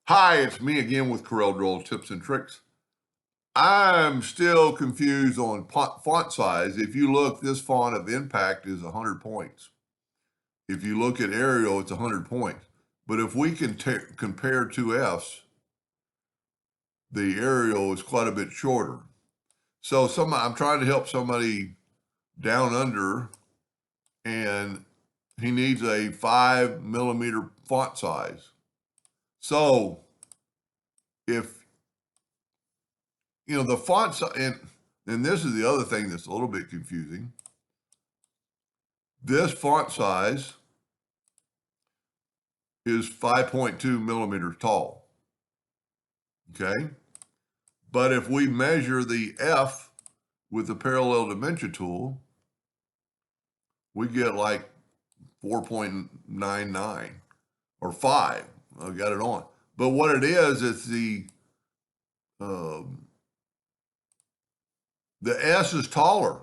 Hi, it's me again with Corel Draw Tips and Tricks. I'm still confused on font size. If you look, this font of Impact is 100 points. If you look at Arial, it's 100 points. But if we can compare two Fs, the Arial is quite a bit shorter. So I'm trying to help somebody down under, and he needs a 5mm font size. So if the font size, and this is the other thing that's a little bit confusing. This font size is 5.2 millimeters tall, okay? But if we measure the F with the parallel dimension tool, we get like 4.99 or 5. I got it on. But what it is, it's the S is taller.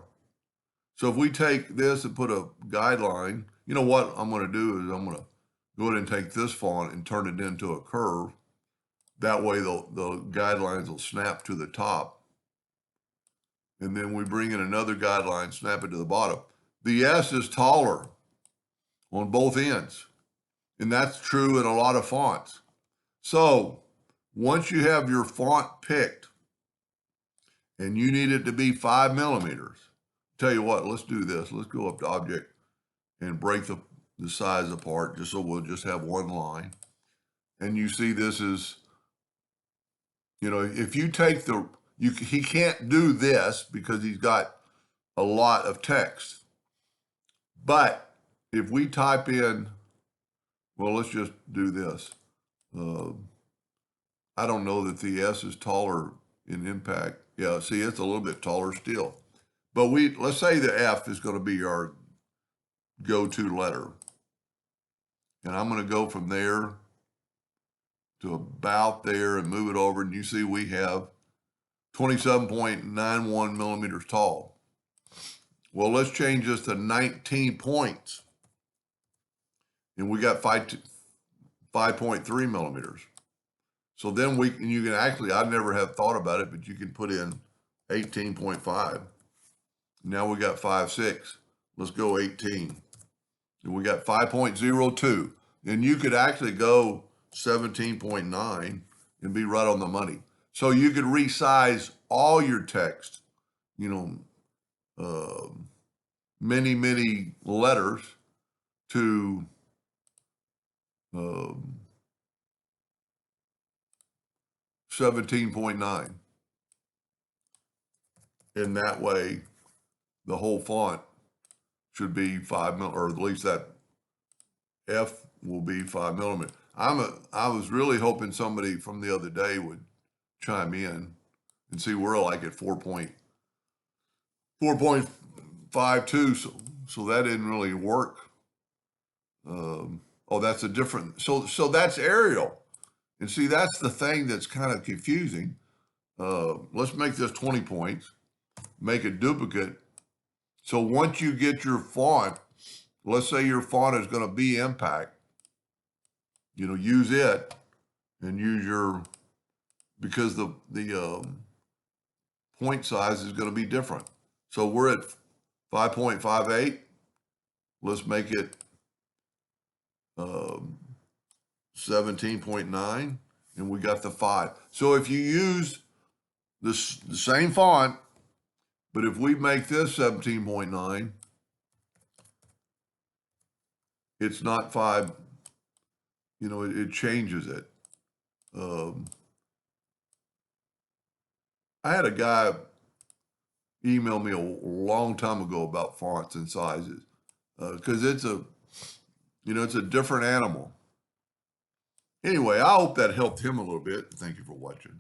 So if we take this and put a guideline, you know what I'm going to do is I'm going to go ahead and take this font and turn it into a curve. That way the guidelines will snap to the top. And then we bring in another guideline, snap it to the bottom. The S is taller on both ends. And that's true in a lot of fonts. So once you have your font picked and you need it to be 5 millimeters, tell you what, let's do this. Let's go up to Object and break the size apart just so we'll just have one line. And you see this is, if you take he can't do this because he's got a lot of text. But if we type in, well, let's just do this. I don't know that the S is taller in Impact. Yeah, see, it's a little bit taller still. But let's say the F is going to be our go-to letter. And I'm going to go from there to about there and move it over. And you see we have 27.91 millimeters tall. Well, let's change this to 19 points. And we got 5.3 millimeters. So then you can actually, I never have thought about it, but you can put in 18.5. Now we got 5.6. Let's go 18. And we got 5.02. And you could actually go 17.9 and be right on the money. So you could resize all your text, many, many letters to 17.9. And that way, the whole font should be 5 mil, or at least that F will be 5 millimeters. I was really hoping somebody from the other day would chime in and see we're like at 4.52, so that didn't really work. That's a different, so that's Arial. And see, that's the thing that's kind of confusing. Let's make this 20 points, make a duplicate. So once you get your font, let's say your font is going to be Impact, use it and use because the point size is going to be different. So we're at 5.58. Let's make it 17.9, and we got the 5. So if you use the same font, but if we make this 17.9, it's not 5, it changes it. I had a guy email me a long time ago about fonts and sizes because it's a different animal. Anyway, I hope that helped him a little bit. Thank you for watching.